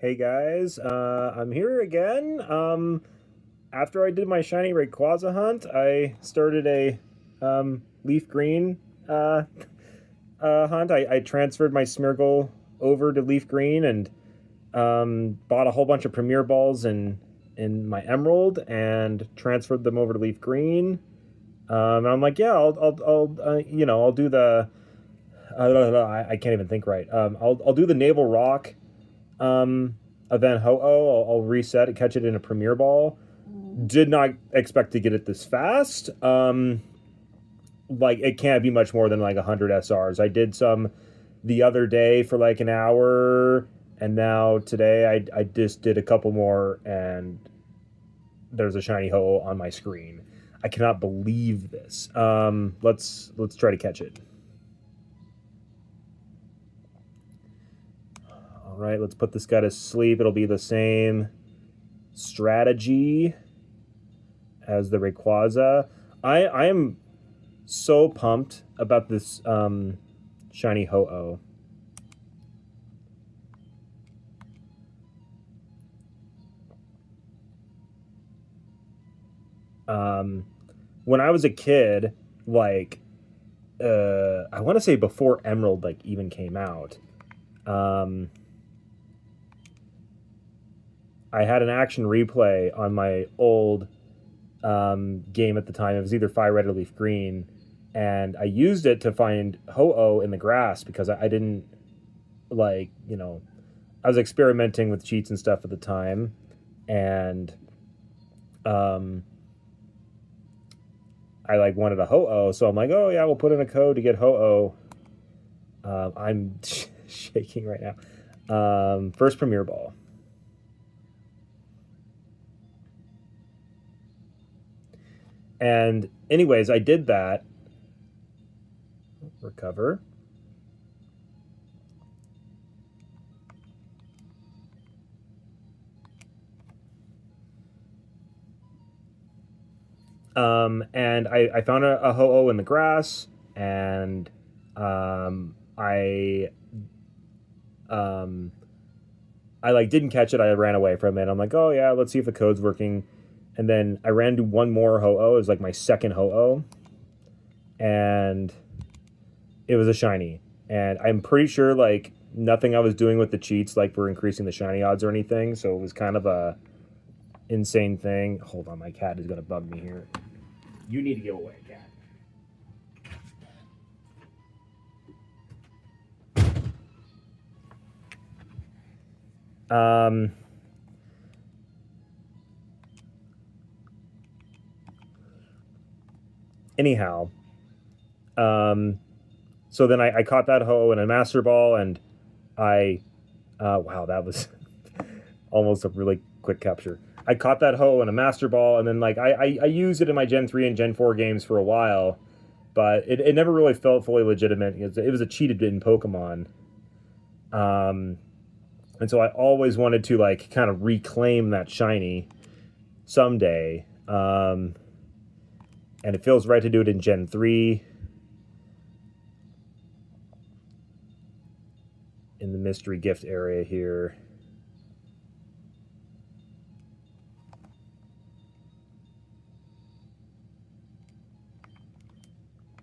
Hey guys, I'm here again. After I did my shiny Rayquaza hunt, I started a leaf green hunt. I transferred my Smeargle over to leaf green and bought a whole bunch of Premier Balls in my Emerald and transferred them over to leaf green. I'm like, yeah, I'll do the. I can't even think right. I'll do the Naval Rock event Ho-Oh. I'll reset it, catch it in a Premier Ball. Did not expect to get it this fast. Like it can't be much more than like 100 SRs. I did some the other day for like an hour, and now today I just did a couple more, and there's a shiny Ho-Oh on my screen. I cannot believe this. Let's try to catch it. All right, let's put this guy to sleep. It'll be the same strategy as the Rayquaza. I am so pumped about this shiny Ho-Oh. Um, when I was a kid, like I want to say before Emerald like even came out, um, I had an action replay on my old game at the time. It was either Fire Red or Leaf Green, and I used it to find Ho-Oh in the grass because I didn't like I was experimenting with cheats and stuff at the time, and um, I like wanted a Ho-Oh, so I'm like, oh yeah, we'll put in a code to get Ho-Oh. I'm shaking right now. First Premier Ball. And anyways, I did that. Recover. And I found a Ho-Oh in the grass, and um, I like didn't catch it. I ran away from it. I'm like, oh yeah, let's see if the code's working. And then I ran to one more Ho-Oh. It was like my second Ho-Oh, and it was a shiny. And I'm pretty sure like nothing I was doing with the cheats like were increasing the shiny odds or anything. So it was kind of a insane thing. Hold on, my cat is gonna bug me here. You need to go away, cat. Um, anyhow, um, so then I caught that Ho in a Master Ball, and I, wow, that was almost a really quick capture. I caught that Ho in a Master Ball, and then like I used it in my Gen 3 and Gen 4 games for a while, but it never really felt fully legitimate because it was a cheated in Pokemon. Um, and so I always wanted to like kind of reclaim that shiny someday. And it feels right to do it in Gen 3 in the mystery gift area here.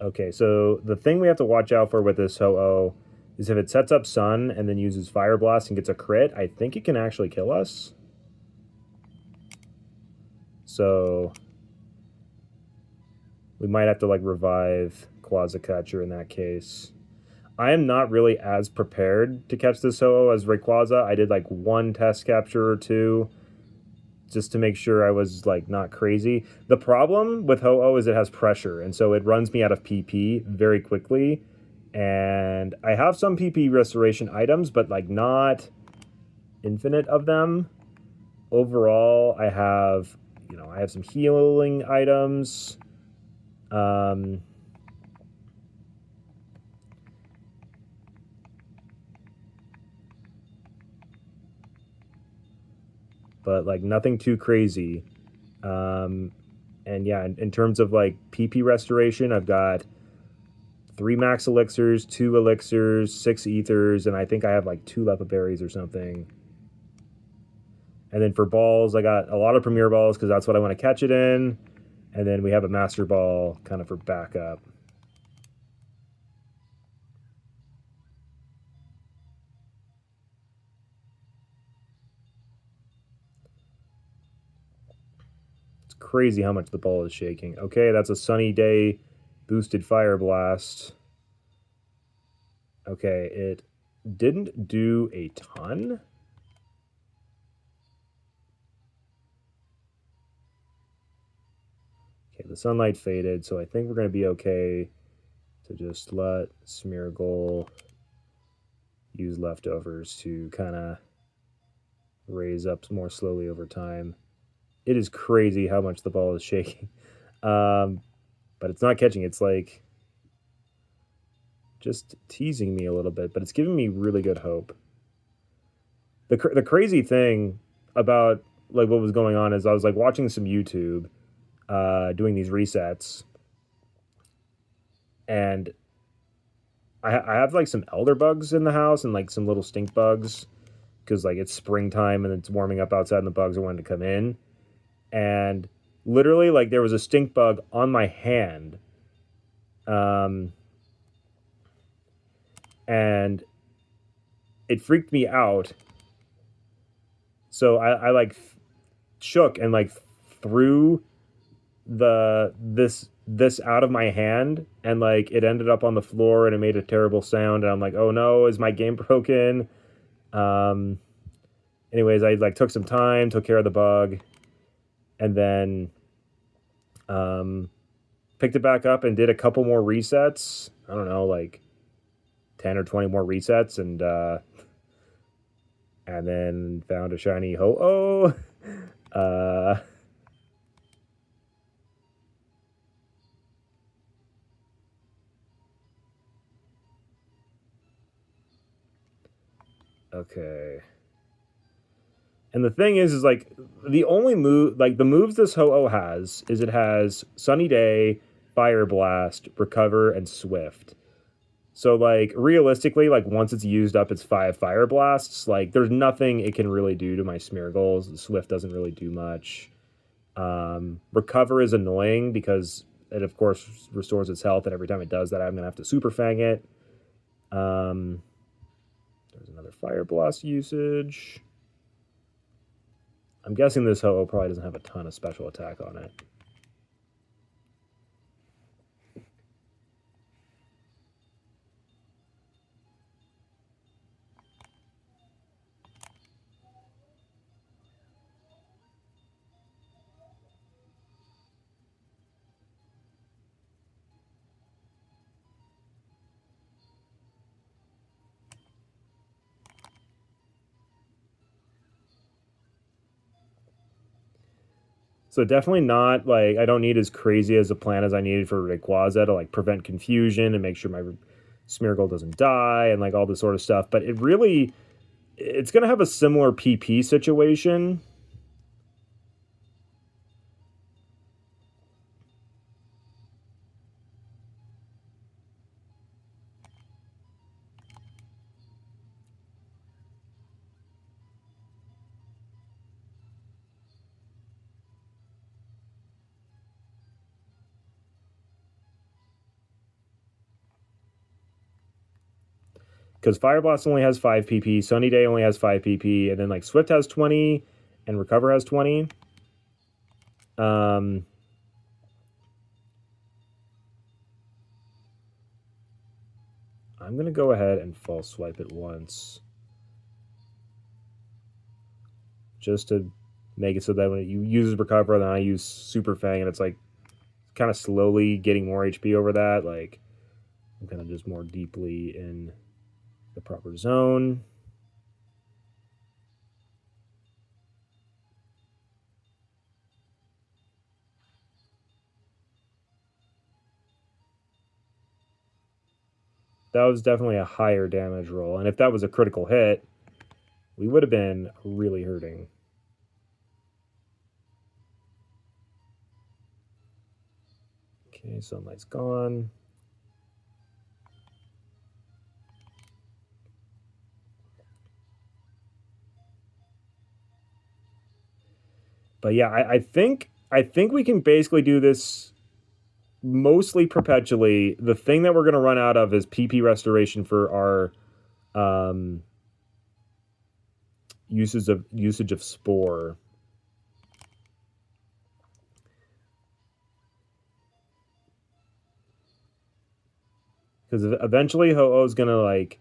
Okay, so the thing we have to watch out for with this Ho-Oh is if it sets up Sun and then uses Fire Blast and gets a crit, I think it can actually kill us. So we might have to like revive Quasicatcher in that case. I am not really as prepared to catch this Ho-Oh as Rayquaza. I did like one test capture or two just to make sure I was like not crazy. The problem with Ho-Oh is it has pressure, and so it runs me out of PP very quickly. And I have some PP restoration items, but like not infinite of them. Overall, I have some healing items. Um, but like nothing too crazy. And yeah, in terms of like PP restoration, I've got 3 max elixirs, 2 elixirs, 6 ethers, and I think I have like 2 lepa berries or something. And then for balls, I got a lot of Premier balls because that's what I want to catch it in. And then we have a Master Ball kind of for backup. It's crazy how much the ball is shaking. Okay, that's a Sunny Day boosted Fire Blast. Okay, it didn't do a ton. Okay, the sunlight faded, so I think we're going to be okay to just let Smeargle use leftovers to kind of raise up more slowly over time. It is crazy how much the ball is shaking. But it's not catching. It's like just teasing me a little bit, but it's giving me really good hope. The crazy thing about like what was going on is I was like watching some YouTube doing these resets, and I have like some elder bugs in the house and like some little stink bugs because like it's springtime and it's warming up outside and the bugs are wanting to come in. And literally, like there was a stink bug on my hand, um, and it freaked me out. So I like shook and like threw this out of my hand, and like it ended up on the floor and it made a terrible sound, and I'm like, oh no, is my game broken? Um, anyways, I like took some time, took care of the bug, and then picked it back up and did a couple more resets. I don't know, like 10 or 20 more resets, and then found a shiny Ho-Oh. Uh, okay. And the thing is like the only move, like the moves this Ho-Oh has is it has Sunny Day, Fire Blast, Recover, and Swift. So like realistically, like once it's used up its 5 Fire Blasts, like there's nothing it can really do to my Smeargles. Swift doesn't really do much. Recover is annoying because it of course restores its health, and every time it does that, I'm gonna have to Super Fang it. There's another Fire Blast usage. I'm guessing this Ho-Oh probably doesn't have a ton of special attack on it. So definitely not like I don't need as crazy as a plan as I needed for Rayquaza to like prevent confusion and make sure my Smeargle doesn't die and like all this sort of stuff. But it's gonna have a similar PP situation. Because Fire Blast only has 5 PP, Sunny Day only has 5 PP, and then like Swift has 20 and Recover has 20. Um, I'm gonna go ahead and false swipe it once, just to make it so that when it uses Recover, then I use Super Fang, and it's like kind of slowly getting more HP over that. Like I'm kind of just more deeply in the proper zone. That was definitely a higher damage roll, and if that was a critical hit, we would have been really hurting. Okay, sunlight's gone. But yeah, I think we can basically do this mostly perpetually. The thing that we're gonna run out of is PP restoration for our usage of spore. Because eventually Ho-Oh is gonna like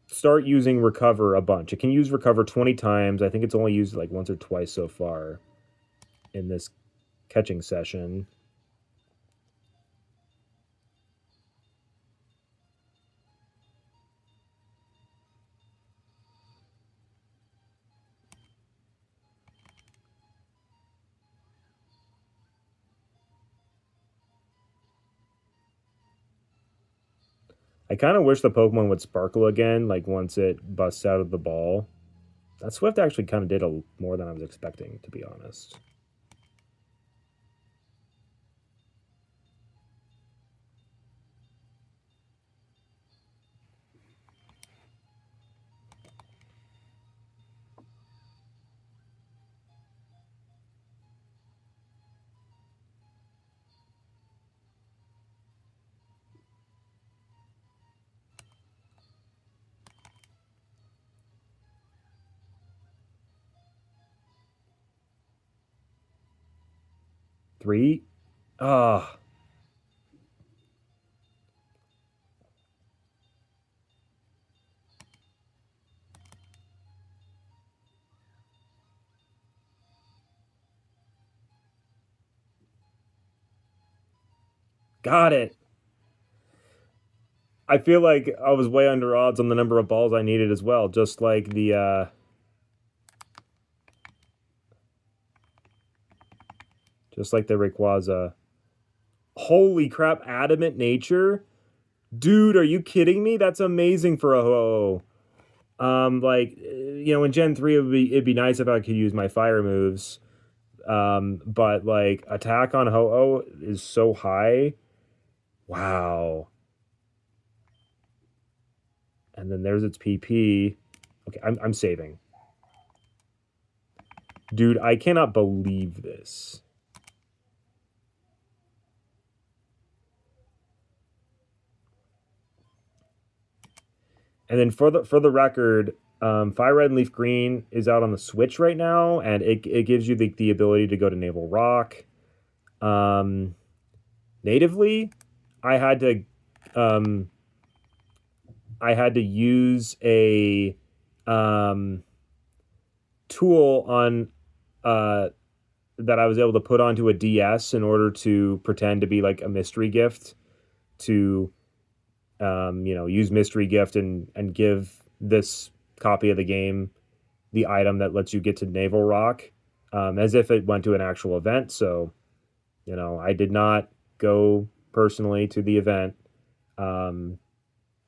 start using recover a bunch. It can use recover 20 times. I think it's only used like once or twice so far in this catching session. I kind of wish the Pokemon would sparkle again, like once it busts out of the ball. That Swift actually kind of did more than I was expecting, to be honest. Three? Ah, oh, got it. I feel like I was way under odds on the number of balls I needed as well, just like the Rayquaza. Holy crap, adamant nature? Dude, are you kidding me? That's amazing for a Ho. Like in Gen 3 it'd be nice if I could use my fire moves. But like attack on Ho-Oh is so high. Wow. And then there's its PP. Okay, I'm saving. Dude, I cannot believe this. And then for the record, Fire Red and Leaf Green is out on the Switch right now, and it gives you the ability to go to Navel Rock. Natively, I had to um, I had to use a tool on that I was able to put onto a DS in order to pretend to be like a mystery gift to use mystery gift and give this copy of the game the item that lets you get to Naval Rock, as if it went to an actual event. So, I did not go personally to the event. So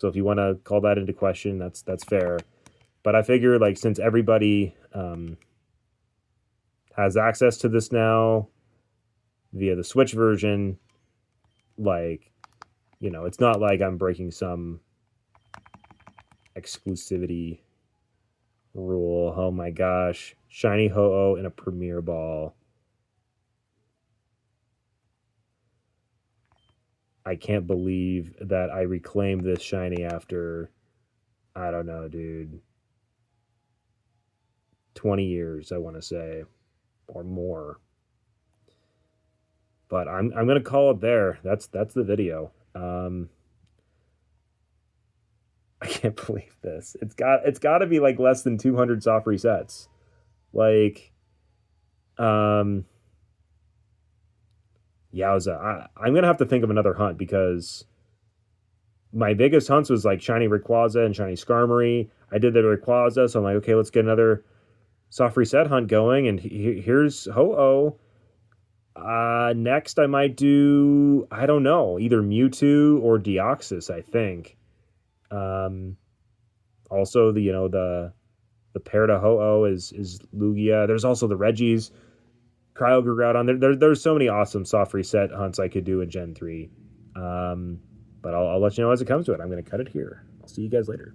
if you want to call that into question, that's fair. But I figure like since everybody has access to this now via the Switch version, like it's not like I'm breaking some exclusivity rule. Oh my gosh. Shiny Ho-Oh in a Premier Ball. I can't believe that I reclaimed this shiny after, I don't know, dude, 20 years, I want to say, or more. But I'm going to call it there. That's the video. I can't believe this. It's got to be like less than 200 soft resets. Like um Yowza. I'm gonna have to think of another hunt because my biggest hunts was like shiny Rayquaza and shiny Skarmory. I did the Rayquaza, so I'm like, okay, let's get another soft reset hunt going. And here's Ho-Oh. Next I might do, I don't know, either Mewtwo or Deoxys. I think. Um, Also the pair to Ho-Oh is Lugia. There's also the Reggies. Cryogroudon. There's so many awesome soft reset hunts I could do in Gen 3. But I'll let you know as it comes to it. I'm going to cut it here. I'll see you guys later.